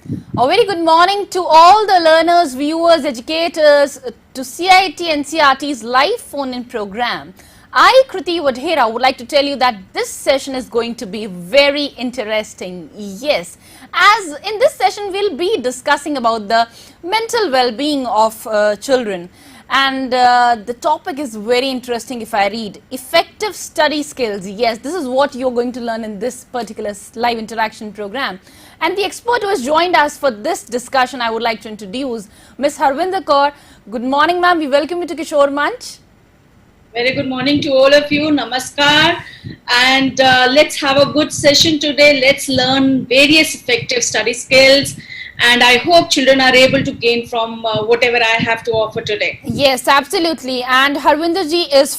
A very good morning to all the learners, viewers, educators to CIT and CRT's live phone-in program. I, Kriti Vadhera, would like to tell you that this session is going to be very interesting. Yes, as in this session we'll be discussing about the mental well-being of children. And the topic is very interesting if I read. Effective study skills. Yes, this is what you're going to learn in this particular live interaction program. And the expert who has joined us for this discussion, I would like to introduce Ms. Harvinder Kaur. Good morning, ma'am. We welcome you to Kishore Manch. Very good morning to all of you. Namaskar. And let's have a good session today. Let's learn various effective study skills. And I hope children are able to gain from whatever I have to offer today. Yes, absolutely. And Harvinder ji is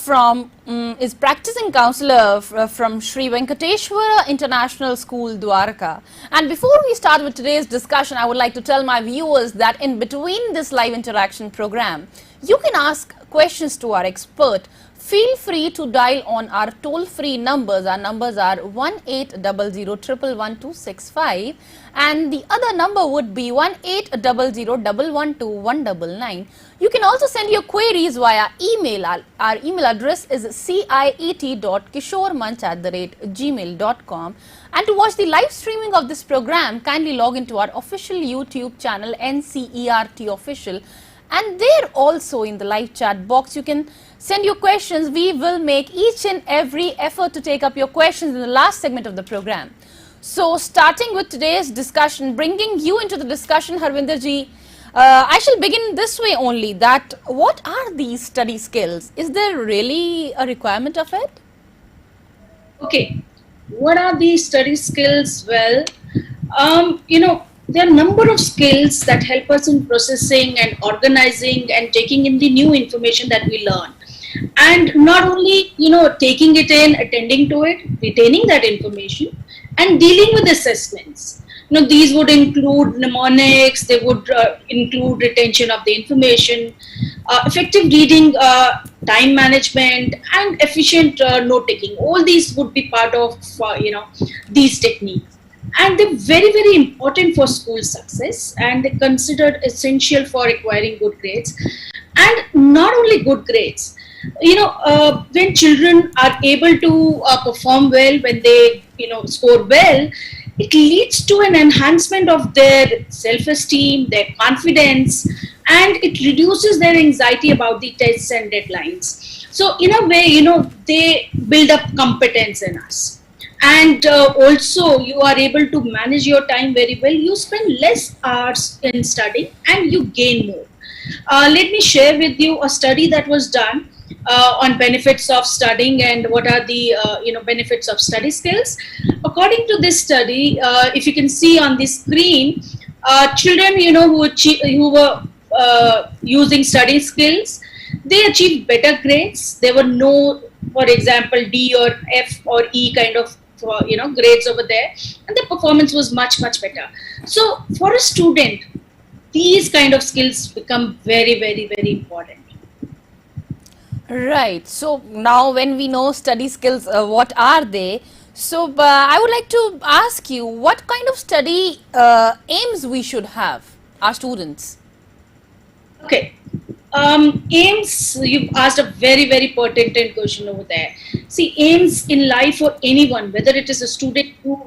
practicing counselor from Sri Venkateshwara International School, Dwarka. And before we start with today's discussion, I would like to tell my viewers that in between this live interaction program, you can ask questions to our expert. Feel free to dial on our toll-free numbers. Our numbers are 1800111265 and the other number would be 1800112199. You can also send your queries via email. Our email address is ciet.kishoremanch@gmail.com. And to watch the live streaming of this program, kindly log into our official YouTube channel NCERT Official. And there also in the live chat box, you can send your questions. We will make each and every effort to take up your questions in the last segment of the program. So starting with today's discussion, bringing you into the discussion, Harvinder ji, I shall begin this way only, that what are these study skills? Is there really a requirement of it? Okay, what are these study skills? Well, there are a number of skills that help us in processing and organizing and taking in the new information that we learn. And not only, taking it in, attending to it, retaining that information and dealing with assessments. These would include mnemonics, they would include retention of the information, effective reading, time management and efficient note taking. All these would be part of, these techniques. And they're very, very important for school success and they're considered essential for acquiring good grades. And not only good grades, when children are able to perform well, when they, score well, it leads to an enhancement of their self-esteem, their confidence, and it reduces their anxiety about the tests and deadlines. So in a way, they build up competence in us. And also you are able to manage your time very well. You spend less hours in studying and you gain more. Let me share with you a study that was done on benefits of studying and what are the benefits of study skills. According to this study, if you can see on the screen, children who were using study skills, they achieved better grades. There were no, for example, D or F or E kind of grades over there, and the performance was much better. So for a student, these kind of skills become very, very, very important. Right. So now when we know study skills, what are they? So I would like to ask you, what kind of study aims we should have, our students? Okay. Aims, you've asked a very, very pertinent question over there. See, aims in life for anyone, whether it is a student or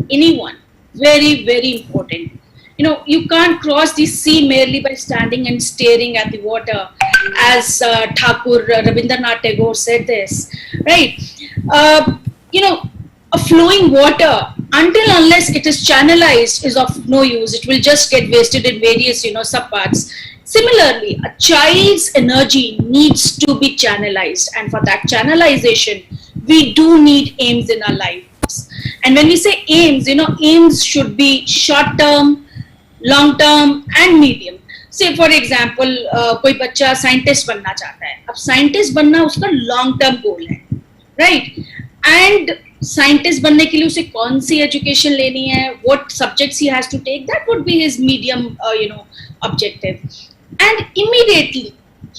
anyone, very, very important. You can't cross the sea merely by standing and staring at the water, as Thakur Rabindranath Tagore said this, right? A flowing water, unless it is channelized, is of no use. It will just get wasted in various, subparts. Similarly, a child's energy needs to be channelized, and for that channelization, we do need aims in our lives. And when we say aims, aims should be short-term, long-term and medium. Say for example, कोई बच्चा scientist बनना चाहता है. अब scientist बनना उसका long-term goal है, right? And scientist बनने के लिए उसे कौन सी education लेनी है, what subjects he has to take, that would be his medium, objective. And immediately,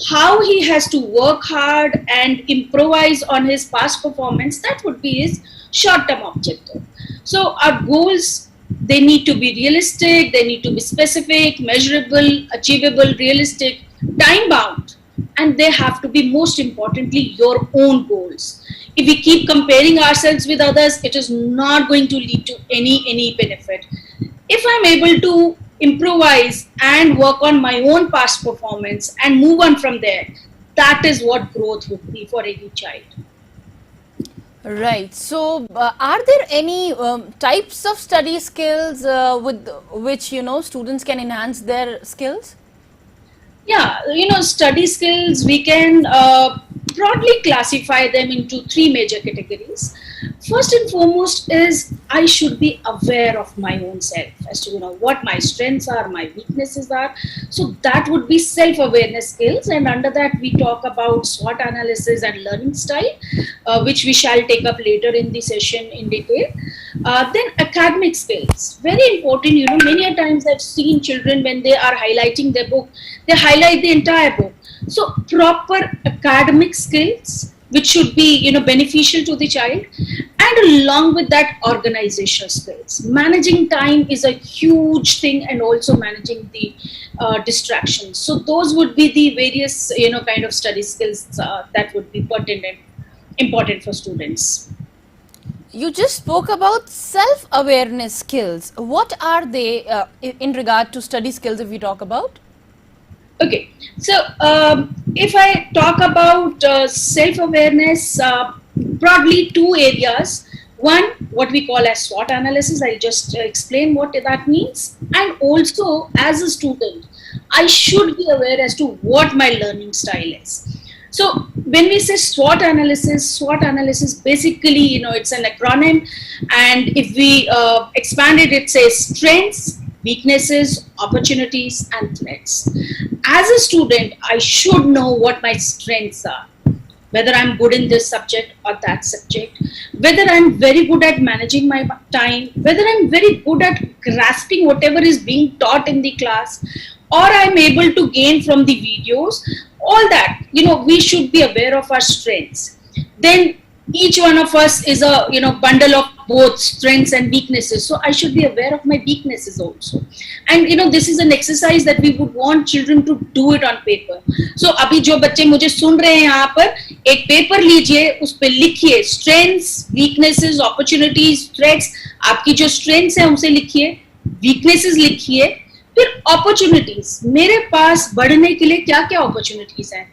how he has to work hard and improvise on his past performance, that would be his short-term objective. So our goals They need to be realistic, they need to be specific, measurable, achievable, realistic, time bound, and they have to be, most importantly, your own goals. If we keep comparing ourselves with others, it is not going to lead to any benefit. If I'm able to improvise and work on my own past performance and move on from there, that is what growth would be for any child. Right. So, are there any types of study skills with which, you know, students can enhance their skills? Yeah, study skills, we can broadly classify them into three major categories. First and foremost is I should be aware of my own self as to what my strengths are, my weaknesses are. So that would be self-awareness skills, and under that we talk about SWOT analysis and learning style, which we shall take up later in the session in detail. Then academic skills, very important. Many a times I've seen children, when they are highlighting their book, they highlight the entire book. So proper academic skills, which should be beneficial to the child, and along with that, organizational skills. Managing time is a huge thing, and also managing the distractions. So those would be the various kind of study skills that would be pertinent and important for students. You just spoke about self-awareness skills. What are they in regard to study skills if we talk about? Okay, so if I talk about self-awareness, broadly two areas. One, what we call as SWOT analysis. I'll just explain what that means. And also, as a student, I should be aware as to what my learning style is. So when we say SWOT analysis basically, it's an acronym. And if we expand it, it says strengths, weaknesses, opportunities, and threats. As a student, I should know what my strengths are, whether I'm good in this subject or that subject, whether I'm very good at managing my time, whether I'm very good at grasping whatever is being taught in the class, or I'm able to gain from the videos. All that, we should be aware of our strengths. Then each one of us is a bundle of both strengths and weaknesses, so I should be aware of my weaknesses also. And this is an exercise that we would want children to do it on paper. So abhi jo bacche mujhe sun rahe hain yahan par, ek paper lijiye, us pe likhiye strengths, weaknesses, opportunities, threats. Aapki jo strengths hai unse likhiye, weaknesses likhiye, फिर opportunities, मेरे पास बढ़ने के लिए क्या क्या opportunities हैं.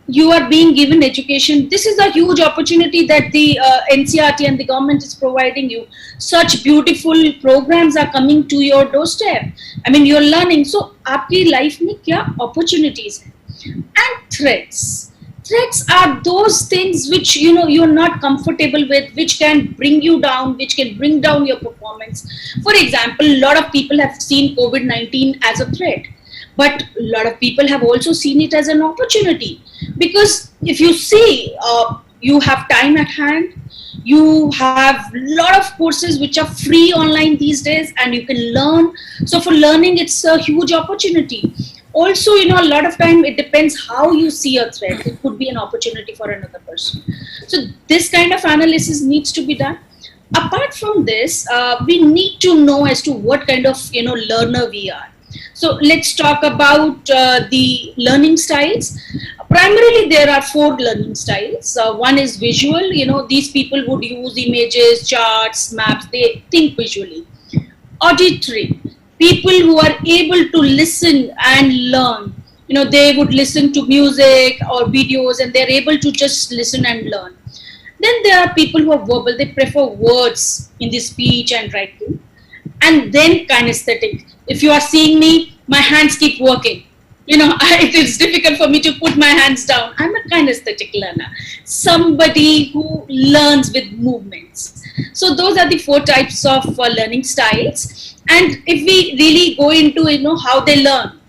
You are being given education. This is a huge opportunity that the NCERT and the government is providing you. Such beautiful programs are coming to your doorstep. I mean, you're learning. So आपकी life में क्या opportunities हैं? And threats. Threats are those things which you're not comfortable with, which can bring you down, which can bring down your performance. For example, a lot of people have seen COVID-19 as a threat, but a lot of people have also seen it as an opportunity, because if you see, you have time at hand, you have a lot of courses which are free online these days, and you can learn. So for learning, it's a huge opportunity. Also, a lot of time it depends how you see a threat. It could be an opportunity for another person. So this kind of analysis needs to be done. Apart from this, we need to know as to what kind of learner we are. So let's talk about the learning styles. Primarily, there are 4 learning styles. One is visual. These people would use images, charts, maps. They think visually. Auditory. People who are able to listen and learn, they would listen to music or videos, and they're able to just listen and learn. Then there are people who are verbal. They prefer words in the speech and writing. And then kinesthetic. If you are seeing me, my hands keep working. It is difficult for me to put my hands down. I'm a kinesthetic learner. Somebody who learns with movements. So those are the 4 types of learning styles. And if we really go into how they learn,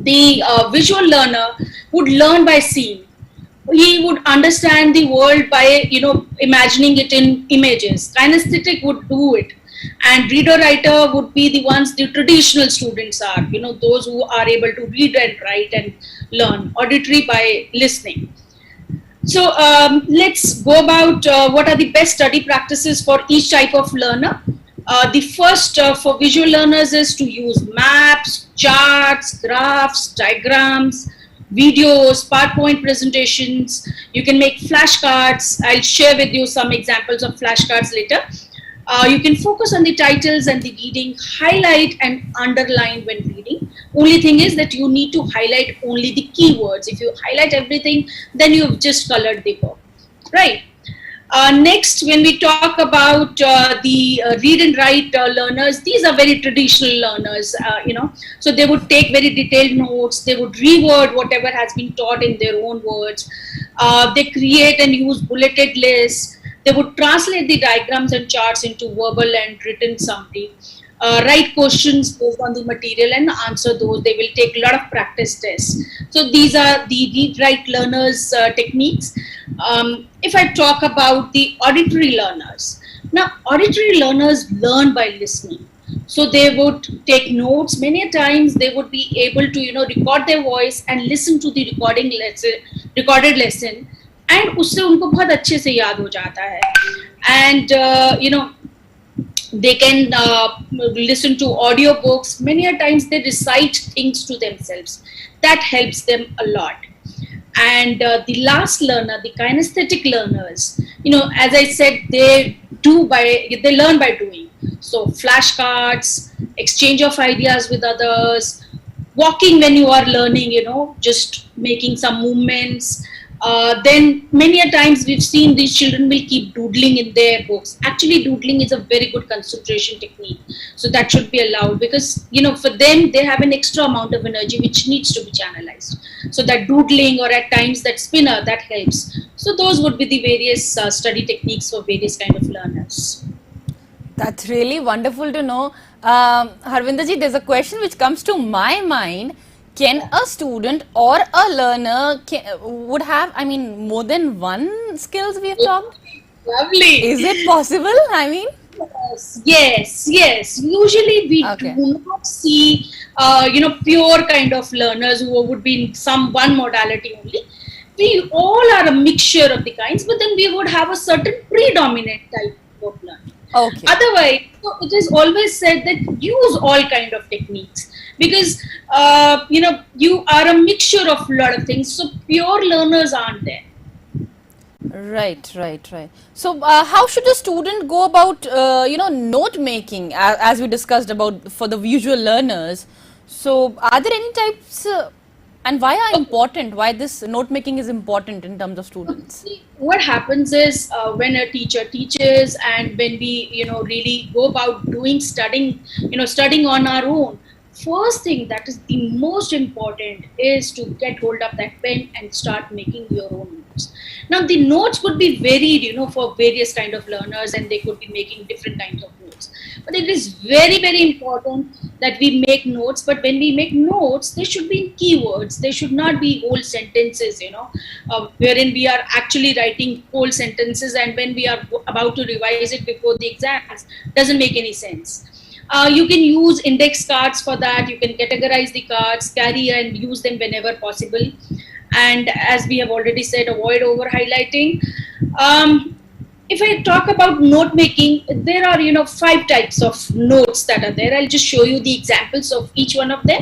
the visual learner would learn by seeing. He would understand the world by imagining it in images. Kinesthetic would do it, and reader writer would be the ones the traditional students are. Those who are able to read and write and learn. Auditory by listening. So let's go about what are the best study practices for each type of learner. The first for visual learners is to use maps, charts, graphs, diagrams, videos, PowerPoint presentations. You can make flashcards. I'll share with you some examples of flashcards later. You can focus on the titles and the reading, highlight and underline when reading. Only thing is that you need to highlight only the keywords. If you highlight everything, then you've just colored the book, right? Next, when we talk about the read and write learners, these are very traditional learners, so they would take very detailed notes, they would reword whatever has been taught in their own words, they create and use bulleted lists, they would translate the diagrams and charts into verbal and written summary, write questions based on the material and answer those. They will take a lot of practice tests. So these are the read-write learners techniques. If I talk about the auditory learners, now auditory learners learn by listening. So they would take notes. Many times they would be able to record their voice and listen to the recorded lesson, and उससे उनको बहुत अच्छे से याद हो जाता है. And they can listen to audiobooks. Many a times they recite things to themselves. That helps them a lot. And the last learner, the kinesthetic learners, as I said, they learn by doing. So flashcards, exchange of ideas with others, walking when you are learning, just making some movements. Then many a times we've seen these children will keep doodling in their books. Actually, doodling is a very good concentration technique. So that should be allowed because, for them, they have an extra amount of energy which needs to be channelized. So that doodling or at times that spinner, that helps. So those would be the various study techniques for various kind of learners. That's really wonderful to know. Harvinderji, there's a question which comes to my mind. Can a student or a learner would have, more than one skills we have talked? Lovely. Is it possible? Yes. Usually we do not see, pure kind of learners who would be in one modality only. We all are a mixture of the kinds, but then we would have a certain predominant type of learning. Okay. Otherwise, it is always said that use all kind of techniques because you are a mixture of a lot of things. So pure learners aren't there. Right. So how should a student go about note making as we discussed about for the visual learners? So are there any types and why are important? Why this note making is important in terms of students? What happens is when a teacher teaches and when we really go about studying on our own, first thing that is the most important is to get hold of that pen and start making your own notes. Now the notes could be varied for various kind of learners and they could be making different kinds of notes, but it is very, very important that we make notes. But when we make notes, they should be in keywords. They should not be whole sentences, wherein we are actually writing whole sentences and when we are about to revise it before the exams, doesn't make any sense. You can use index cards for that. You can categorize the cards, carry and use them whenever possible. And as we have already said, avoid over highlighting. If I talk about note making, there are 5 types of notes that are there. I'll just show you the examples of each one of them.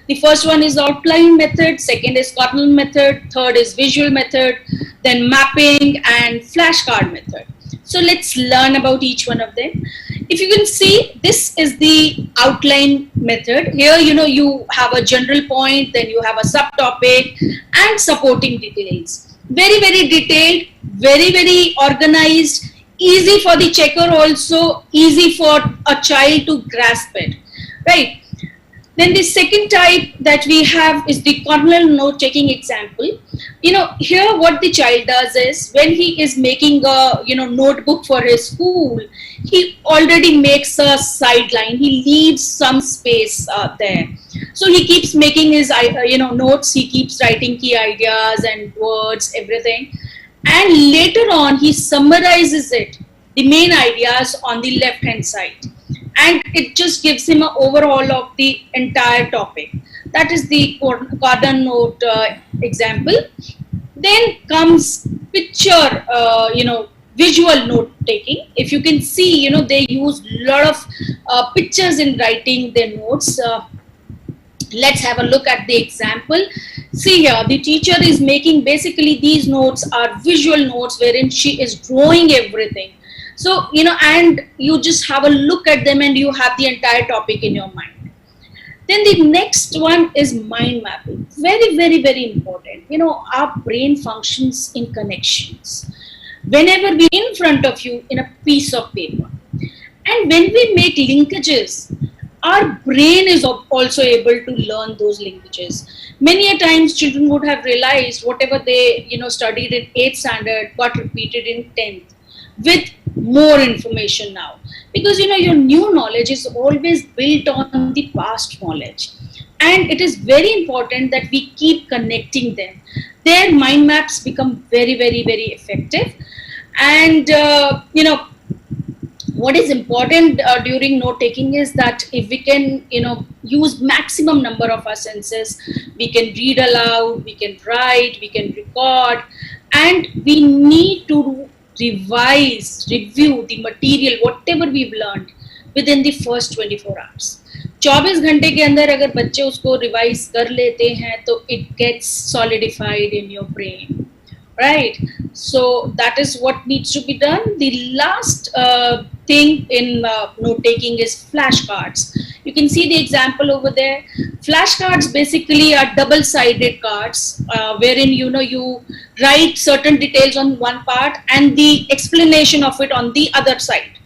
The first one is outline method, second is cornell method, third is visual method, then mapping and flashcard method. So let's learn about each one of them. If you can see, this is the outline method. Here, you have a general point, then you have a subtopic and supporting details. Very, very detailed, very, very organized, easy for the checker also, easy for a child to grasp it, right? Then the second type that we have is the cornell note taking example. Here what the child does is when he is making a notebook for his school, he already makes a sideline. He leaves some space there. So he keeps making his notes. He keeps writing key ideas and words, everything. And later on, he summarizes it, the main ideas on the left hand side. And it just gives him an overall of the entire topic. That is the cornell note example. Then comes picture, visual note taking. If you can see, they use a lot of pictures in writing their notes. Let's have a look at the example. See here, the teacher is making, basically these notes are visual notes wherein she is drawing everything. So, and you just have a look at them and you have the entire topic in your mind. Then the next one is mind mapping. Very, very, very important. Our brain functions in connections. Whenever we in front of you in a piece of paper, and when we make linkages, our brain is also able to learn those linkages. Many a times children would have realized whatever they studied in 8th standard got repeated in 10th with more information now, because your new knowledge is always built on the past knowledge, and it is very important that we keep connecting them. Their mind maps become very, very, very effective. And what is important during note taking is that if we can use maximum number of our senses, we can read aloud, we can write, we can record, and we need to review the material whatever we've learned within the first 24 hours. 24 घंटे के अंदर अगर बच्चे उसको revise कर लेते हैं तो it gets solidified in your brain, right? So that is what needs to be done. The last thing in note taking is flashcards. You can see the example over there. Flashcards basically are double-sided cards wherein you write certain details on one part and the explanation of it on the other side.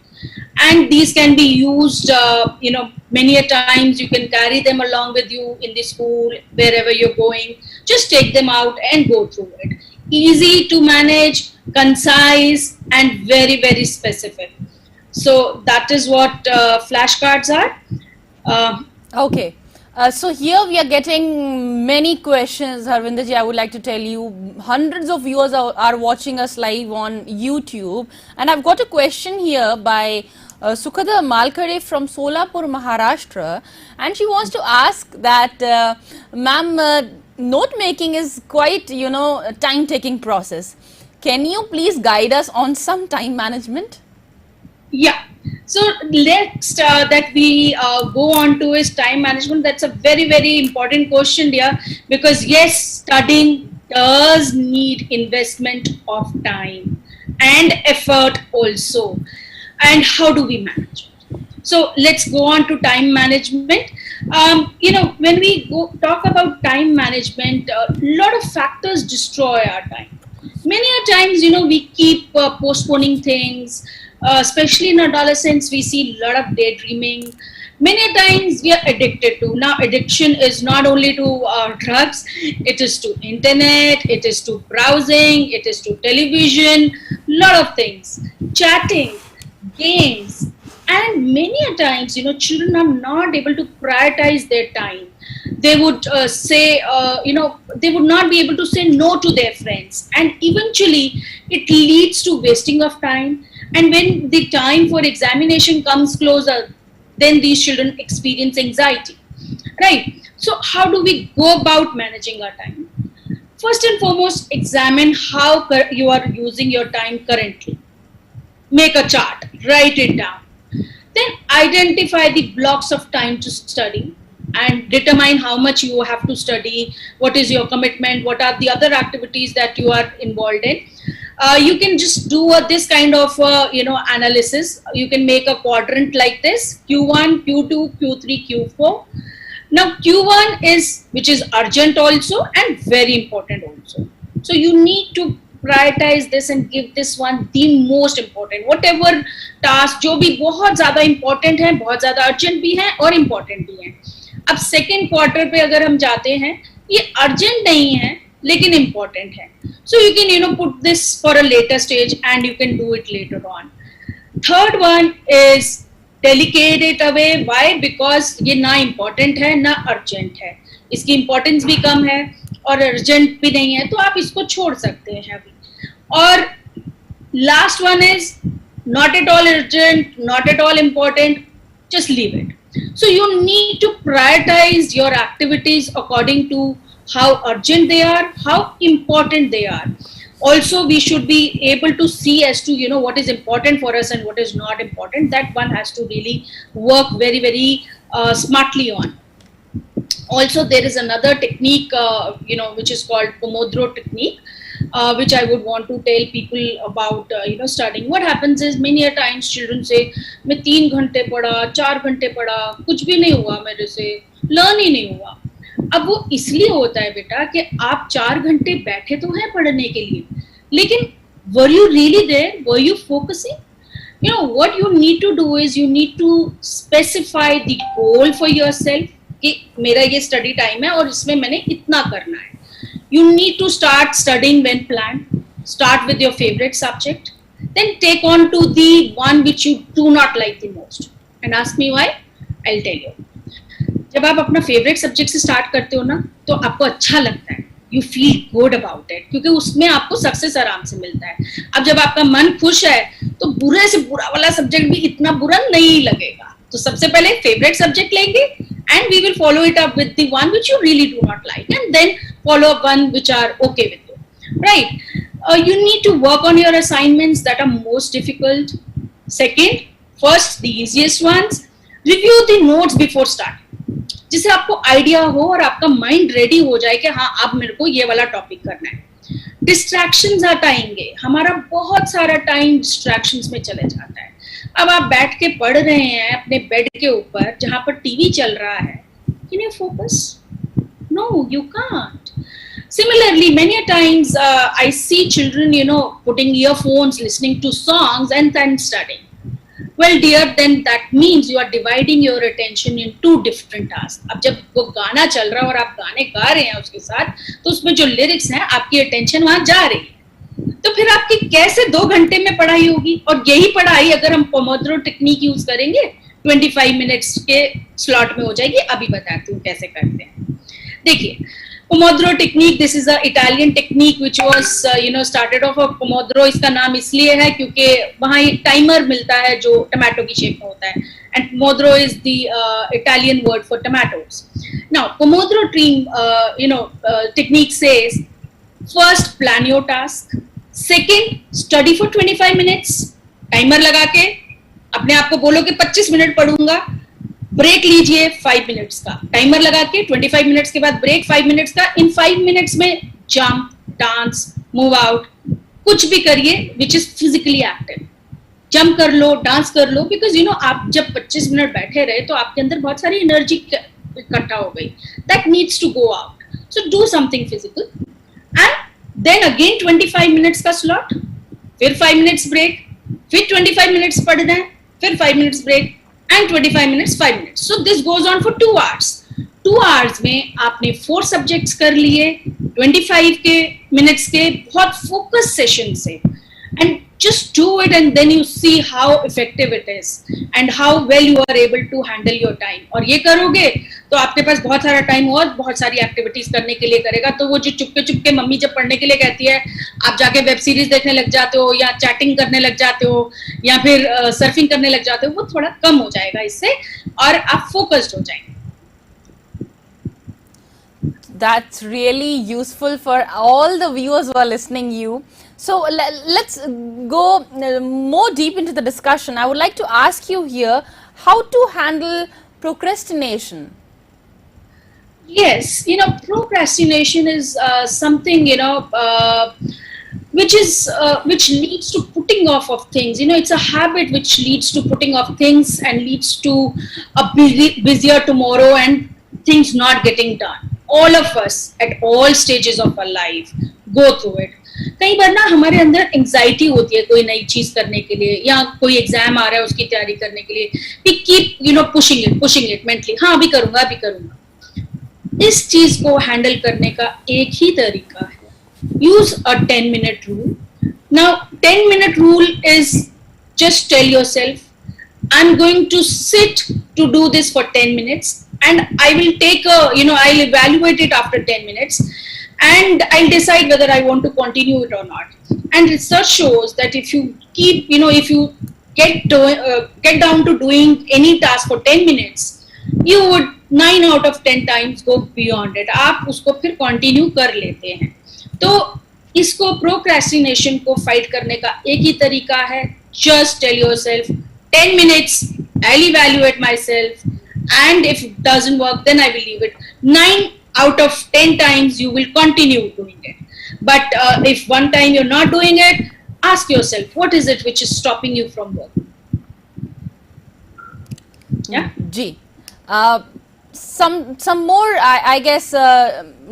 And these can be used, many a times. You can carry them along with you in the school, wherever you're going. Just take them out and go through it. Easy to manage, concise, and very, very specific. So that is what flashcards are. Okay. So here we are getting many questions, Harvinderji. I would like to tell you, hundreds of viewers are watching us live on YouTube, and I've got a question here by Sukhada Malkare from Solapur, Maharashtra, and she wants to ask that, ma'am, note making is quite, a time-taking process. Can you please guide us on some time management? Yeah. So next that we go on to is time management. That's a very, very important question, dear, because yes, studying does need investment of time and effort also. And how do we manage it? So let's go on to time management. When we talk about time management, a lot of factors destroy our time. Many a times, we keep postponing things. Especially in adolescence, we see a lot of daydreaming. Many times we are addicted to. Now, addiction is not only to drugs, it is to internet, it is to browsing, it is to television, lot of things, chatting, games, and many a times, children are not able to prioritize their time. They would say, they would not be able to say no to their friends, and eventually it leads to wasting of time. And when the time for examination comes closer, then these children experience anxiety, right? So how do we go about managing our time? First and foremost, examine how you are using your time currently. Make a chart, write it down. Then identify the blocks of time to study and determine how much you have to study, what is your commitment, what are the other activities that you are involved in. You can just do this kind of analysis. You can make a quadrant like this: Q1, Q2, Q3, Q4. Now Q1 is, which is urgent also and very important also. So you need to prioritize this and give this one the most important. Whatever task जो भी बहुत ज़्यादा important है, बहुत ज़्यादा urgent भी है और important भी है. अब second quarter पे अगर हम जाते हैं, ये urgent नहीं है लेकिन important है. So you can put this for a later stage and you can do it later on. Third one is delegate it away. Why? Because ये ना important है ना urgent है. इसकी importance भी कम है और urgent भी नहीं है, तो आप इसको छोड़ सकते हैं अभी. और last one is not at all urgent, not at all important, just leave it. So you need to prioritize your activities according to how urgent they are, how important they are. Also, we should be able to see as to, what is important for us and what is not important. That one has to really work very, very smartly on. Also, there is another technique, which is called Pomodoro technique, which I would want to tell people about, studying. What happens is many a times children say, मैं 3 घंटे पढ़ा, 4 घंटे पढ़ा, कुछ भी नहीं हुआ मेरे से, लर्न ही नहीं हुआ. अब वो इसलिए होता है बेटा कि आप 4 घंटे बैठे तो हैं पढ़ने के लिए, लेकिन were you really there? Were you focusing? What you need to do is you need to specify the goal for yourself कि मेरा ये स्टडी टाइम है और इसमें मैंने इतना करना है. You need to start studying when planned. Start with your favorite subject, then take on to the one which you do not like the most. And ask me why? I'll tell you. जब आप अपना favourite subject से start करते हो ना, तो आपको अच्छा लगता है, you feel good about it, क्योंकि उसमें आपको सक्सेस आराम से मिलता है. अब जब आपका मन खुश है तो बुरे से बुरा वाला सब्जेक्ट भी इतना बुरा नहीं लगेगा. तो सबसे पहले फेवरेट सब्जेक्ट लेंगे and we will follow it up with the one which you really do not like, and then follow up one which are okay with you, right? You need to work on your assignments that are most difficult. Second, first the easiest ones. Review the notes before starting, जिससे आपको idea हो और आपका mind ready हो जाए कि हाँ अब मेरे को ये वाला टॉपिक करना है. डिस्ट्रैक्शंस हटाएंगे. हमारा बहुत सारा टाइम डिस्ट्रैक्शंस में चले जाता है. अब आप बैठ के पढ़ रहे हैं अपने बेड के ऊपर जहां पर टीवी चल रहा है, can you focus? No, you can't. Similarly, many a times I see children, putting earphones, listening to songs and then studying. Well, dear, then that means you are dividing your attention in two different tasks. अब जब वो गाना चल रहा है और आप गाने गा रहे हैं उसके साथ, तो उसमें जो लिरिक्स हैं आपकी अटेंशन वहां जा रही है. तो फिर आपकी कैसे 2 घंटे में पढ़ाई होगी? और यही पढ़ाई अगर हम पोमोड्रो टेक्निक यूज करेंगे 25 मिनट्स के स्लॉट में हो जाएगी. अभी बताती हूँ कैसे करते हैं. देखिए, pomodoro technique, this is a Italian technique which was started off of pomodoro. इसका नाम इसलिए है क्योंकि वहाँ एक टाइमर मिलता है जो टमाटो की शेप में होता है, and pomodoro is the Italian word for tomatoes. Now pomodoro technique says, first plan your task, second study for 25 minutes. Timer लगा के अपने आप को बोलो कि 25 मिनट पढ़ूंगा. ब्रेक लीजिए 5 मिनट्स का. टाइमर लगा के 25 मिनट्स के बाद ब्रेक 5 मिनट्स का. इन 5 मिनट्स में जंप, डांस, मूव आउट, कुछ भी करिए which is physically active. Jump कर लो, डांस कर लो, बिकॉज आप जब 25 मिनट बैठे रहे तो आपके अंदर बहुत सारी एनर्जी इकट्ठा हो गई. That needs to go out. So do something physical and then again 25 minutes का स्लॉट, फिर 5 मिनट्स ब्रेक, फिर 25 मिनट्स पढ़ना है, फिर 5 minutes break and 25 minutes 5 minutes. So this goes on for 2 hours. 2 hours में आपने 4 सब्जेक्ट्स कर लिए 25 के मिनट्स के बहुत फोकस सेशन से. And just do it and then you see how effective it is and how well you are able to handle your time. और ये करोगे तो आपके पास बहुत सारा टाइम और बहुत सारी एक्टिविटीज करने के लिए करेगा. तो वो जो चुपके चुपके मम्मी जब पढ़ने के लिए कहती है, आप जाके वेब सीरीज देखने लग जाते हो या चैटिंग करने लग जाते हो या फिर सर्फिंग करने लग जाते हो, वो थोड़ा कम हो जाएगा इससे और आप फोकस्ड हो जाएंगे. That's really useful for all the viewers who are listening you. So let's go more deep into the discussion. I would like to ask you here how to handle procrastination. Yes, procrastination is something, which leads to putting off of things. It's a habit which leads to putting off things and leads to a busier tomorrow and things not getting done. All of us at all stages of our life go through it. कई बार ना हमारे अंदर anxiety होती है कोई नई चीज करने के लिए या कोई एग्जाम आ रहा है उसकी तैयारी करने के लिए. We keep pushing it mentally. हाँ अभी करूंगा. इस चीज को हैंडल करने का एक ही तरीका है, use a 10-minute rule. Now 10-minute rule is just tell yourself, I'm going to sit to do this for 10 minutes and I will I'll evaluate it after 10 minutes and I'll decide whether I want to continue it or not. And research shows that if you keep, if you get down to doing any task for 10 minutes, you would 9 out of 10 times go beyond it. आप उसको फिर continue कर लेते हैं. तो इसको procrastination को fight करने का एक ही तरीका है, just tell yourself 10 minutes, I'll evaluate myself, and if it doesn't work, then I will leave it. 9 out of 10 times you will continue doing it. But if one time you're not doing it, ask yourself, what is it which is stopping you from working? Yeah? जी. Some more I guess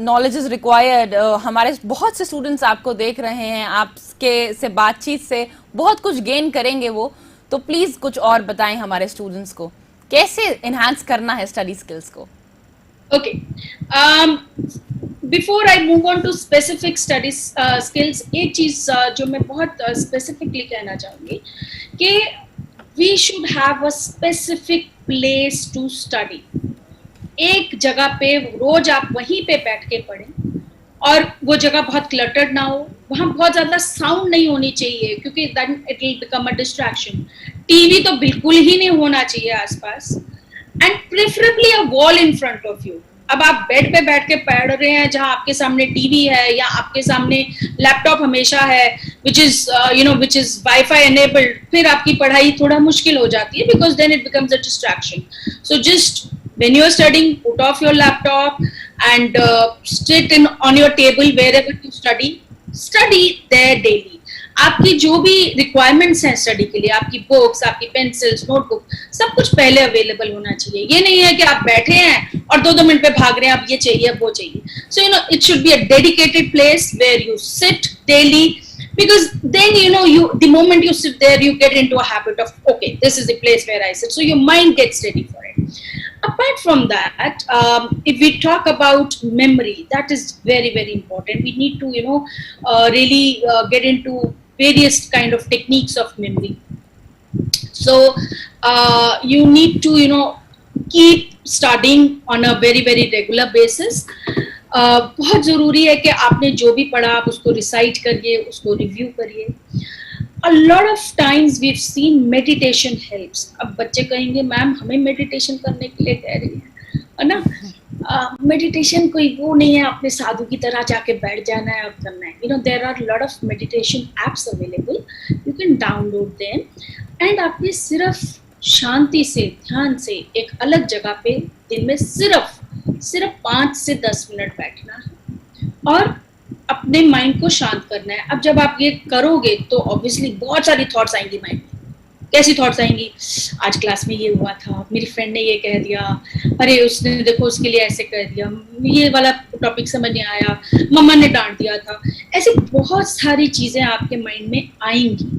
knowledge is required. हमारे बहुत से students आपको देख रहे हैं, आपके से बातचीत से बहुत कुछ गेन करेंगे वो, तो प्लीज कुछ और बताएं हमारे स्टूडेंट्स को कैसे एनहांस करना है स्टडी स्किल्स को. Okay. Before I move on to specific study skills, एक चीज जो मैं बहुत specifically कहना चाहूंगी कि we should have a specific place to study. एक जगह पे रोज आप वहीं पे बैठ के पढ़ें और वो जगह बहुत क्लटर्ड ना हो, वहां बहुत ज्यादा साउंड नहीं होनी चाहिए क्योंकि then it will become a distraction. TV तो बिल्कुल ही नहीं होना चाहिए आसपास, and preferably a wall in front of you. अब आप बेड पे बैठ के पढ़ रहे हैं जहां आपके सामने टीवी है या आपके सामने लैपटॉप हमेशा है which is Wi-Fi enabled, फिर आपकी पढ़ाई थोड़ा मुश्किल हो जाती है because then it becomes a distraction. So just when you are studying, put off your laptop and sit on your table wherever you study there daily. आपकी जो भी रिक्वायरमेंट्स हैं स्टडी के लिए, आपकी बुक्स, आपकी पेंसिल्स, नोटबुक, सब कुछ पहले अवेलेबल होना चाहिए. ये नहीं है कि आप बैठे हैं और 2-2 मिनट पे भाग रहे हैं, अब ये चाहिए, अब वो चाहिए. So it should be a dedicated place where you sit daily, because then the moment you sit there, you get into a habit of, okay, this is the place where I sit. So your mind gets ready for it. Apart from that, if we talk about memory, that is very, very important. We need to really get into various kind of techniques of memory. So you need to keep studying on a very, very regular basis. बहुत ज़रूरी है कि आपने जो भी पढ़ा आप उसको रिसाइट करिए, उसको रिव्यू करिए. A lot of times we've seen meditation helps. अब बच्चे कहेंगे मैम हमें मेडिटेशन करने के लिए कह रही है ना. मेडिटेशन कोई वो नहीं है अपने साधु की तरह जाके बैठ जाना है और करना है. There are a lot of meditation apps available. You can download them and आपने सिर्फ शांति से, ध्यान से एक अलग जगह पे दिन में सिर्फ 5 से 10 मिनट बैठना है और अपने माइंड को शांत करना है. अब जब आप ये करोगे तो ऑब्वियसली बहुत सारी थॉट्स आएंगी माइंड में. कैसी थॉट्स आएंगी? आज क्लास में ये हुआ था, मेरी फ्रेंड ने ये कह दिया, अरे उसने देखो उसके लिए ऐसे कह दिया, ये वाला टॉपिक समझ नहीं आया, मम्मा ने डांट दिया था. ऐसी बहुत सारी चीजें आपके माइंड में आएंगी.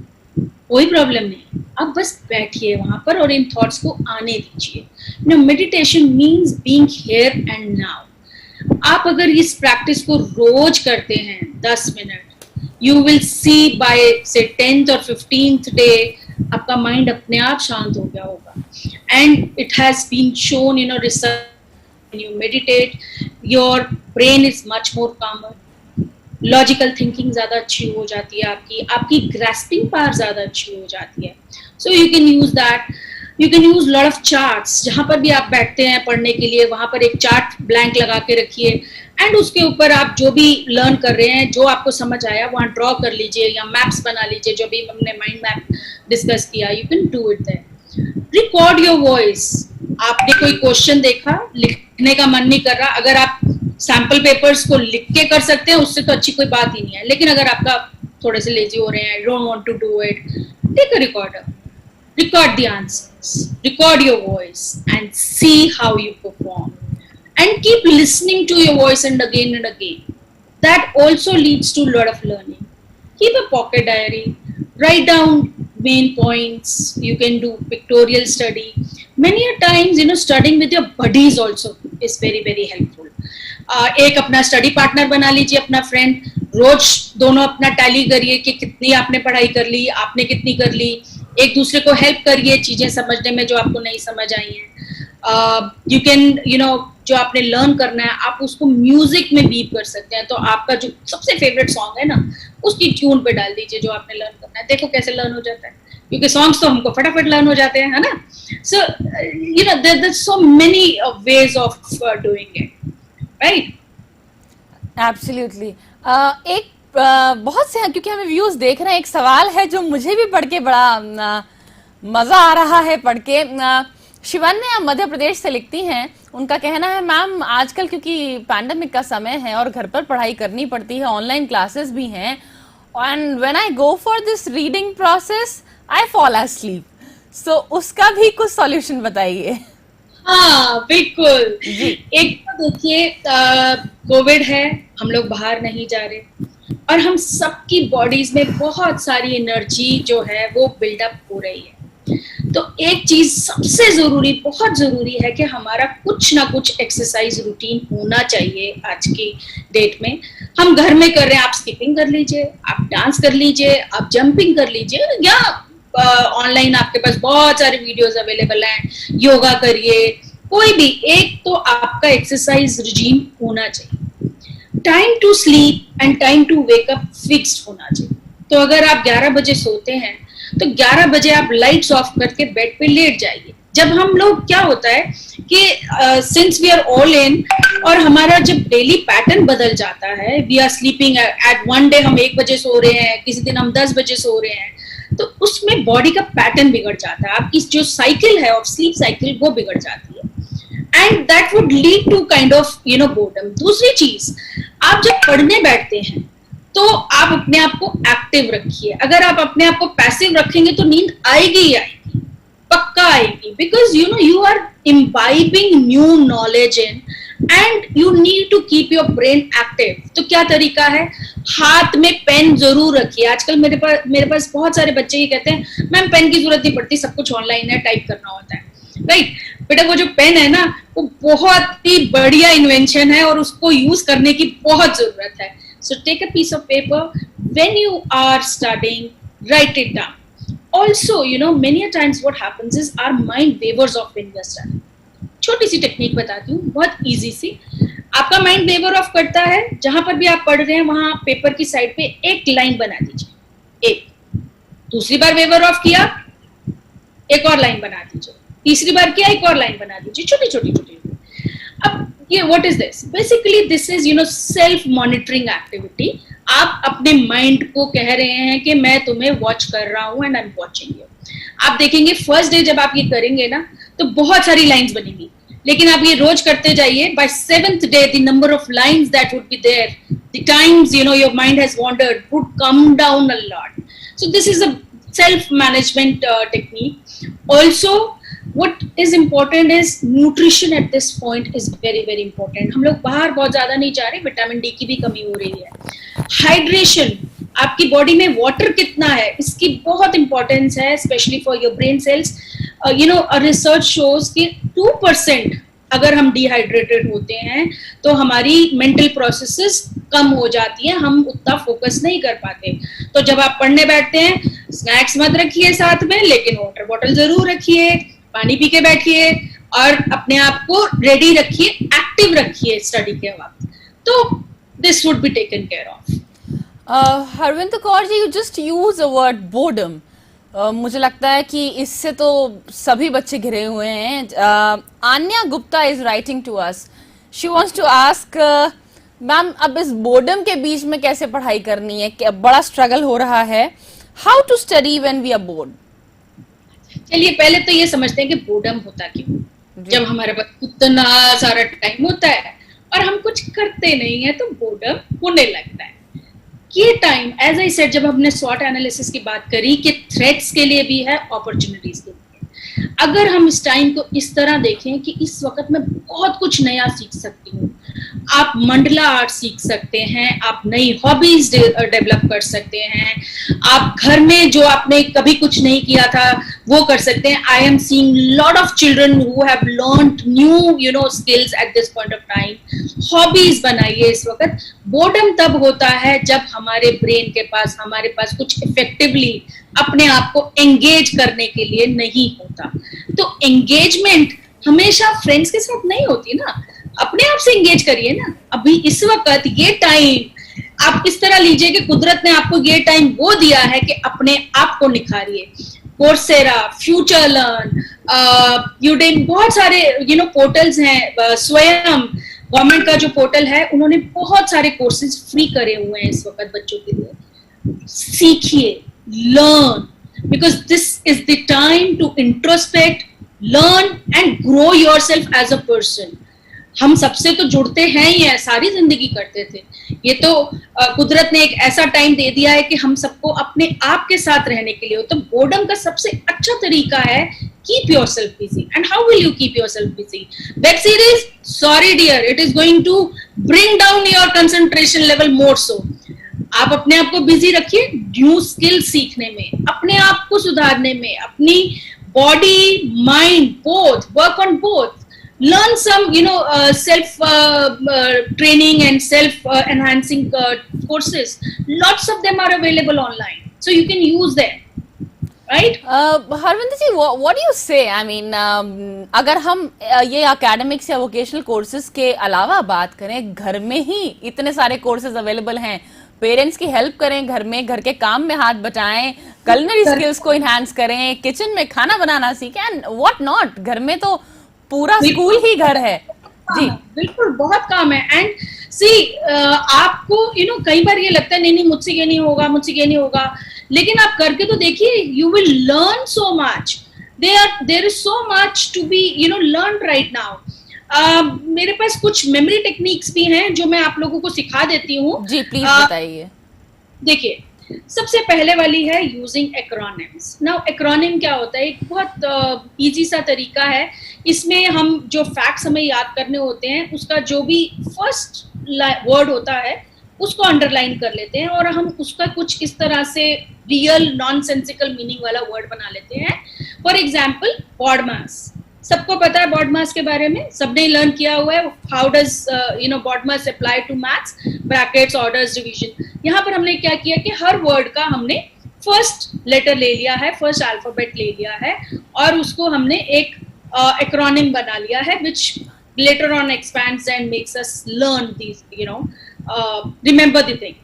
कोई प्रॉब्लम नहीं, आप बस बैठिए वहां पर और इन थॉट्स को आने दीजिए. Meditation means being here and now. आप अगर इस प्रैक्टिस को रोज करते हैं 10 minute, you will see by say 10th और 15th डे आपका माइंड अपने आप शांत हो गया होगा. And it has been shown research, when you meditate your brain is much more calmer, logical thinking ज्यादा अच्छी हो जाती है, आपकी ग्रास्पिंग पावर ज्यादा अच्छी हो जाती है. So you can use that. You can use lot of charts. जहां पर भी आप बैठते हैं पढ़ने के लिए वहां पर एक चार्ट ब्लैंक लगा के रखिए एंड उसके ऊपर आप जो भी लर्न कर रहे हैं, जो आपको समझ आया वहां ड्रॉ कर लीजिए या मैप्स बना लीजिए, जो भी हमने माइंड मैप डिस्कस किया. You can do it there. Record your voice. आपने कोई क्वेश्चन देखा, लिखने का मन नहीं कर रहा, अगर आप सैम्पल पेपर्स को लिख के कर सकते हैं उससे तो अच्छी कोई बात ही नहीं है. लेकिन अगर आपका थोड़े से लेजी हो रहे हैं, don't want to do it, take a recorder, record the answers, record your voice and see how you perform, and keep listening to your voice and again. That also leads to a lot of learning. Keep a pocket diary, write down main points. You can do pictorial study. Many a times studying with your buddies also is very, very helpful. एक अपना study partner बना लीजिए, अपना friend. रोज दोनों अपना tally करिए कि कितनी आपने पढ़ाई कर ली, आपने कितनी कर ली. एक दूसरे को हेल्प करिए चीजें समझने में जो आपको नहीं समझ आई हैं. यू कैन जो आपने लर्न करना है आप उसको म्यूजिक में बीट कर सकते हैं. तो आपका जो सबसे फेवरेट सॉन्ग है ना, उसकी ट्यून पे डाल दीजिए जो आपने लर्न करना है. देखो कैसे लर्न हो जाता है, क्योंकि सॉन्ग्स तो हमको फटाफट लर्न हो जाते हैं, है ना. So there are so many ways of doing it, right? Absolutely. एक बहुत से हैं, क्योंकि हमें व्यूज देख रहे हैं। एक सवाल है जो मुझे भी पढ़ के बड़ा मजा आ रहा है पढ़ के। शिवन्या मध्य प्रदेश से लिखती हैं, उनका कहना है मैम आजकल क्योंकि पैंडेमिक का समय है और घर पर पढ़ाई करनी पड़ती है, ऑनलाइन क्लासेस भी हैं, and when I go for this reading process I fall asleep. सो उसका भी कुछ सॉल्यूशन बताइए। हाँ बिल्कुल। एक तो देखिए, कोविड है, हम लोग बाहर नहीं जा रहे और हम सबकी बॉडीज में बहुत सारी एनर्जी जो है वो बिल्डअप हो रही है। तो एक चीज सबसे जरूरी, बहुत जरूरी है कि हमारा कुछ ना कुछ एक्सरसाइज रूटीन होना चाहिए। आज की डेट में हम घर में कर रहे हैं, आप स्किपिंग कर लीजिए, आप डांस कर लीजिए, आप जंपिंग कर लीजिए, या ऑनलाइन आपके पास बहुत सारे वीडियोस अवेलेबल हैं, योगा करिए, कोई भी एक तो आपका एक्सरसाइज रिजीम होना चाहिए। Time to sleep and time to wake up fixed होना चाहिए। तो अगर आप 11 बजे सोते हैं तो 11 बजे आप लाइट्स ऑफ करके बेड पे लेट जाइए। जब हम लोग, क्या होता है कि since we are all in, और हमारा जब डेली पैटर्न बदल जाता है, we are sleeping at one day हम 1 बजे सो रहे हैं, किसी दिन हम 10 बजे सो रहे हैं, तो उसमें बॉडी का पैटर्न बिगड़ जाता है, आपकी जो साइकिल है ऑफ स्लीप साइकिल वो बिगड़ जाती है, and that would lead to kind of boredom. दूसरी चीज, आप जब पढ़ने बैठते हैं तो आप अपने आप को एक्टिव रखिए। अगर आप अपने आप को पैसिव रखेंगे तो नींद आएगी ही आएगी, पक्का आएगी, because you are imbibing new knowledge in and you need to keep your brain active. तो क्या तरीका है, हाथ में पेन जरूर रखिए। आजकल मेरे पास बहुत सारे बच्चे ये कहते हैं मैम पेन की जरूरत नहीं पड़ती, सब कुछ ऑनलाइन है, टाइप करना होता है। राइट बेटा, वो जो पेन है ना वो बहुत ही बढ़िया इन्वेंशन है और उसको यूज करने की बहुत जरूरत है। So take a piece of paper when you are studying, write it down. Also, many a times what happens is our mind wavers off when we are studying. छोटी सी टेक्निक बताती हूँ, बहुत इजी सी। आपका माइंड वेवर ऑफ करता है, जहां पर भी आप पढ़ रहे हैं वहां पेपर की साइड पे एक लाइन बना दीजिए, एक। दूसरी बार वेवर ऑफ किया, एक और लाइन बना दीजिए, तीसरी बार किया, एक और लाइन बना दीजिए, छोटी छोटी छोटी। अब ये what is this, basically this is self monitoring activity. आप अपने माइंड को कह रहे हैं कि मैं तुम्हें वॉच कर रहा हूं and I am watching you. आप देखेंगे फर्स्ट डे जब आप ये करेंगे ना तो बहुत सारी लाइंस बनेंगी, लेकिन आप ये रोज करते जाइए, bye 7th day the number of lines that would be there, the times your mind has wandered would come down a lot. So this is a self management technique. Also what is important is nutrition at this point is very very important. हम लोग बाहर बहुत ज्यादा नहीं जा रहे, vitamin D की भी कमी हो रही है। हाइड्रेशन, आपकी बॉडी में वाटर कितना है इसकी बहुत इंपॉर्टेंस है, specially for your brain cells. Research shows कि 2% अगर हम डिहाइड्रेटेड होते हैं तो हमारी मेंटल प्रोसेसेस कम हो जाती हैं, हम उतना फोकस नहीं कर पाते। तो जब आप पढ़ने बैठते हैं, स्नैक्स मत रखिए साथ में, लेकिन वाटर बॉटल जरूर रखिए, पानी पी के बैठिए और अपने आप को रेडी रखिए, एक्टिव रखिए स्टडी के वक्त। तो this would be taken care of. Harvind Kaur ji, you just use a word boredom. मुझे लगता है कि इससे तो सभी बच्चे घिरे हुए हैं। Anya Gupta is writing to us, she wants to ask ma'am अब इस बोर्डम के बीच में कैसे पढ़ाई करनी है, क्या बड़ा स्ट्रगल हो रहा है, how to study when we are bored. चलिए पहले तो ये समझते हैं कि बोर्डम होता क्यों। जब हमारे पास उतना सारा टाइम होता है और हम कुछ करते नहीं है तो बोर्डम होने लगता है। ये टाइम, एज आई सेड, जब हमने स्वॉट एनालिसिस की बात करी कि थ्रेट्स के लिए भी है, अपॉर्चुनिटीज के लिए। अगर हम इस टाइम को इस तरह देखें कि इस वक्त मैं बहुत कुछ नया सीख सकती हूँ, आप मंडला आर्ट सीख सकते हैं, आप नई हॉबीज डेवलप कर सकते हैं, आप घर में जो आपने कभी कुछ नहीं किया था वो कर सकते हैं। I am seeing lot of children who have learned new skills at this point of time. Hobbies बनाइए इस वक्त। बोर्डम तब होता है जब हमारे ब्रेन के पास, हमारे पास कुछ इफेक्टिवली अपने आप को एंगेज करने के लिए नहीं होता। तो एंगेजमेंट हमेशा फ्रेंड्स के साथ नहीं होती ना, अपने आप से एंगेज करिए ना। अभी इस वक्त ये टाइम आप इस तरह लीजिए कि कुदरत ने आपको ये टाइम वो दिया है कि अपने आप को निखारिए। कोर्सेरा, फ्यूचर लर्न, यूडेमी, बहुत सारे पोर्टल्स हैं, स्वयं, गवर्नमेंट का जो पोर्टल है, उन्होंने बहुत सारे कोर्सेज फ्री करे हुए हैं इस वक्त बच्चों के लिए। सीखिए, learn, because this is the time to introspect, learn and grow yourself as a person. हम सबसे तो जुड़ते हैं ही है, सारी जिंदगी करते थे, ये तो कुदरत ने एक ऐसा टाइम दे दिया है कि हम सबको अपने आप के साथ रहने के लिए। तो बोर्डम का सबसे अच्छा तरीका है keep yourself busy. And how will you keep yourself busy? Web series, sorry dear, it is going to bring down your concentration level more so. आप अपने आप को बिजी रखिए न्यू स्किल सीखने में, अपने आप को सुधारने में, अपनी body mind both, work on both, learn some self training and self enhancing courses. Lots of them are available online, so you can use them, right? Harvinder ji, what do you say? I mean, अगर हम ये academics या vocational courses के अलावा बात करें, घर में ही इतने सारे courses available हैं, पेरेंट्स की हेल्प करें, घर में घर के काम में हाथ बटाएं, culinary skills को enhance करें, किचन में खाना बनाना सीखें, and what not, घर में तो पूरा स्कूल ही घर है जी। बिल्कुल, बहुत काम है। एंड सी आपको कई बार ये लगता है नहीं मुझसे ये नहीं होगा, मुझसे ये नहीं होगा, लेकिन आप करके तो देखिए, you will learn so much. There is so much to be learn right now. मेरे पास कुछ मेमोरी टेक्निक्स भी हैं जो मैं आप लोगों को सिखा देती हूँ। जी प्लीज बताइए। देखिए, सबसे पहले वाली है यूजिंग एक्रोनिम्स। नाउ एक्रोनिम क्या होता है? एक बहुत इजी सा तरीका है। इसमें हम जो फैक्ट्स हमें याद करने होते हैं, उसका जो भी फर्स्ट वर्ड होता है उसको अंडरलाइन कर लेते हैं और हम उसका कुछ इस तरह से रियल नॉनसेंसिकल मीनिंग वाला वर्ड बना लेते हैं। फॉर एग्जाम्पल, बॉड मास, सबको पता है बॉड मास के बारे में, सबने लर्न किया हुआ है। How does BODMAS apply to maths, brackets, orders, division. यहाँ पर हमने क्या किया कि हर वर्ड का हमने फर्स्ट लेटर ले लिया है, फर्स्ट अल्फाबेट ले लिया है और उसको हमने एक एक्रोनिम बना लिया है, which later on expands and makes us learn these, remember the thing.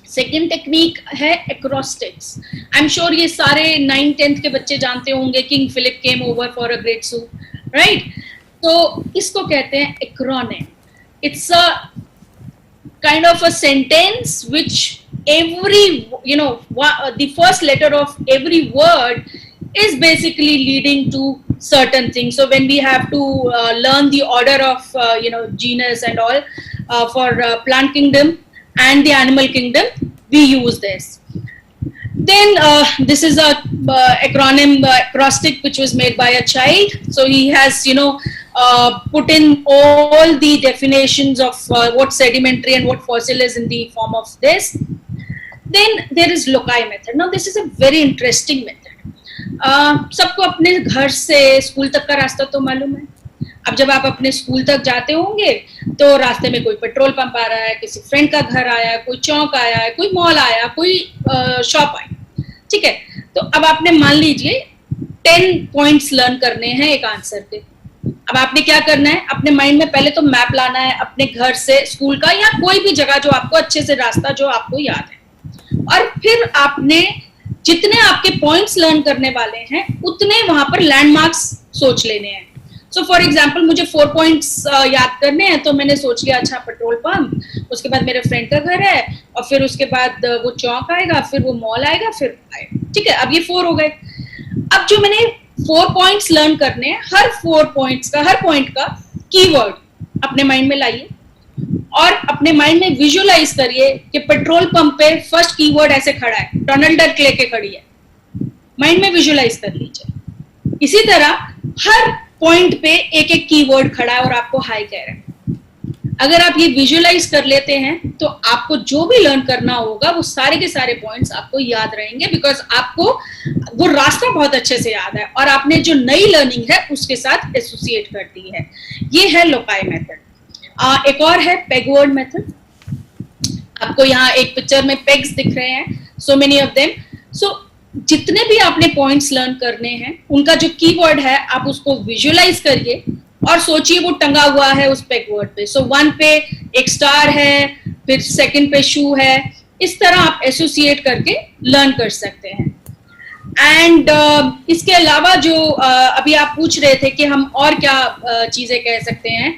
Second technique है एक्रोस्टिक्स। आई एम श्योर ये सारे 9th-10th के बच्चे जानते होंगे, King Philip came over for a great soup, right? तो इसको कहते हैं acronym. It's a kind of a sentence which every the first letter of every word is basically leading to certain things. So when we have to learn the order of genus and all for plant kingdom and the animal kingdom, we use this. Then this is a acronym acrostic which was made by a child. So he has put in all the definitions of what sedimentary and what fossil is in the form of this. Then there is loci method. Now this is a very interesting method. सबको अपने घर से school तक का रास्ता तो मालूम है। अब जब आप अपने स्कूल तक जाते होंगे तो रास्ते में कोई पेट्रोल पंप आ रहा है, किसी फ्रेंड का घर आया, कोई चौक आया है, कोई मॉल आया, कोई शॉप आई, ठीक है? तो अब आपने मान लीजिए 10 पॉइंट्स लर्न करने हैं एक आंसर के। अब आपने क्या करना है, अपने माइंड में पहले तो मैप लाना है अपने घर से स्कूल का या कोई भी जगह जो आपको अच्छे से रास्ता जो आपको याद है, और फिर आपने जितने आपके पॉइंट्स लर्न करने वाले हैं उतने वहां पर लैंडमार्क्स सोच लेने हैं। सो फॉर एग्जाम्पल मुझे 4 पॉइंट्स याद करने हैं, तो मैंने सोच लिया अच्छा पेट्रोल पंप, उसके बाद मेरे फ्रेंड का घर है, और फिर उसके बाद वो चौक आएगा, फिर वो मॉल आएगा, फिर आएगा, ठीक है? अब ये 4 हो गए। अब जो मैंने 4 पॉइंट्स लर्न करने हैं, हर 4 पॉइंट्स का, हर पॉइंट का कीवर्ड अपने माइंड में लाइए और अपने माइंड में विजुअलाइज करिए कि पेट्रोल पंप पे फर्स्ट कीवर्ड ऐसे खड़ा है, डोनाल्ड डक लेके खड़ी है, माइंड में विजुअलाइज कर लीजिए। इसी तरह हर पॉइंट पे एक एक कीवर्ड खड़ा है और आपको हाई कह रहा है। अगर आप ये विजुअलाइज कर लेते हैं तो आपको जो भी लर्न करना होगा वो सारे के सारे पॉइंट्स आपको याद रहेंगे, बिकॉज आपको वो रास्ता बहुत अच्छे से याद है और आपने जो नई लर्निंग है उसके साथ एसोसिएट कर दी है। ये है लोकाई मेथड। एक और है पेग वर्ड मेथड। आपको यहाँ एक पिक्चर में पेग्स दिख रहे हैं, सो मेनी ऑफ देम। सो जितने भी आपने पॉइंट्स लर्न करने हैं उनका जो कीवर्ड है आप उसको विजुअलाइज करिए और सोचिए वो टंगा हुआ है उस पेग वर्ड पे। सो 1 पे एक स्टार है, फिर 2nd पे शू है, इस तरह आप एसोसिएट करके लर्न कर सकते हैं। एंड इसके अलावा जो अभी आप पूछ रहे थे कि हम और क्या चीजें कह सकते हैं,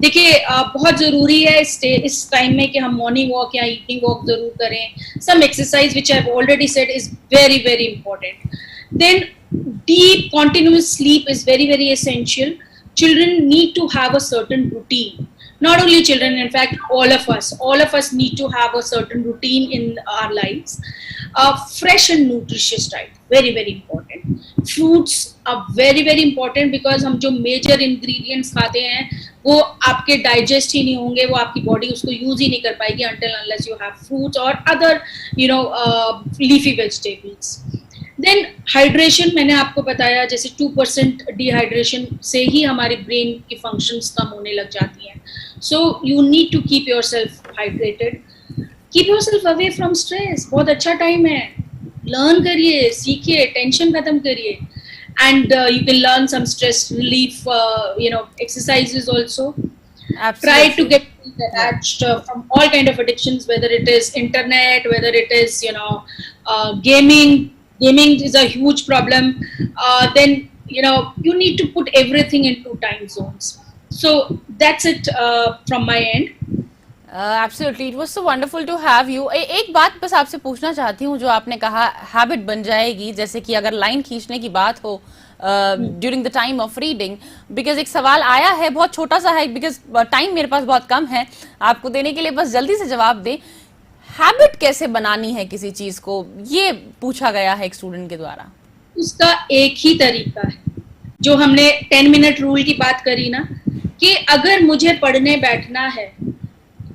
देखिए बहुत जरूरी है इस टाइम में कि हम मॉर्निंग वॉक या इवनिंग वॉक जरूर करें. Some exercise which I have already said is very very important. Then deep continuous sleep is very very essential. Children need to have a certain routine. Not only children, in fact all of us need to have a certain routine in our lives. Fresh and nutritious diet, very very important. Fruits are very very important because हम जो major ingredients खाते हैं वो आपके digest ही नहीं होंगे, वो आपकी body उसको use ही नहीं कर पाएगी until unless you have fruits or other leafy vegetables. Then hydration, मैंने आपको बताया जैसे 2% डिहाइड्रेशन से ही हमारी ब्रेन की फंक्शंस कम होने लग जाती हैं. So you need to keep yourself hydrated, keep yourself away from stress. बहुत अच्छा टाइम है, लर्न करिए, सीखिए, टेंशन खत्म करिए. And you can learn some stress relief exercises also. Absolutely. Try to get detached from all kind of addictions, whether it is internet, whether it is gaming. Gaming is a huge problem. Then you need to put everything into time zones. So that's it from my end. Absolutely, it was so wonderful to have you. एक बात बस आपसे पूछना चाहती हूँ, जो आपने कहा हैबिट बन जाएगी, जैसे कि अगर लाइन खींचने की बात हो during the time of reading, because एक सवाल आया है, बहुत छोटा सा है, बिकॉज टाइम मेरे पास बहुत कम है आपको देने के लिए, बस जल्दी से जवाब दें. हैबिट कैसे बनानी है किसी चीज को, ये पूछा गया है एक स्टूडेंट के द्वारा. उसका एक ही तरीका है, जो हमने 10 मिनट रूल की बात करी ना, कि अगर मुझे पढ़ने बैठना है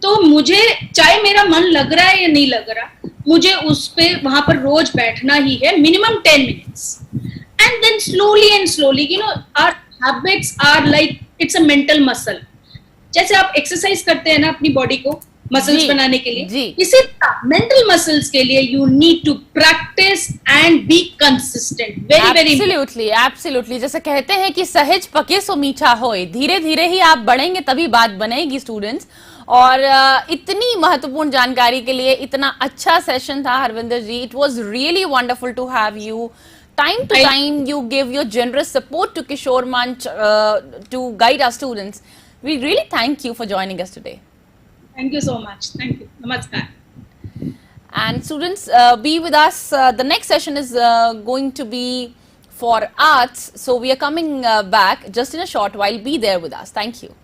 तो मुझे चाहे मेरा मन लग रहा है या नहीं लग रहा, मुझे उस पे वहां पर रोज बैठना ही है, minimum 10 minutes. And then slowly our habits are like it's a mental muscle. जैसे आप एक्सरसाइज करते हैं ना अपनी बॉडी को मसल्स बनाने के लिए, इसी तरह मेंटल मसल्स के लिए you need to practice and be consistent. Very very absolutely. जैसे कहते हैं कि सहज पके सो मीठा होए, धीरे धीरे ही आप बढ़ेंगे तभी बात बनेगी स्टूडेंट्स. और इतनी महत्वपूर्ण जानकारी के लिए इतना अच्छा सेशन था Harvinder ji. It was really wonderful to have you. Time to time you give your generous support to Kishore Manch to guide our students. We really thank you for joining us today. Thank you so much. Thank you. Namaskar. And students, be with us. The next session is going to be for arts. So we are coming back just in a short while. Be there with us. Thank you.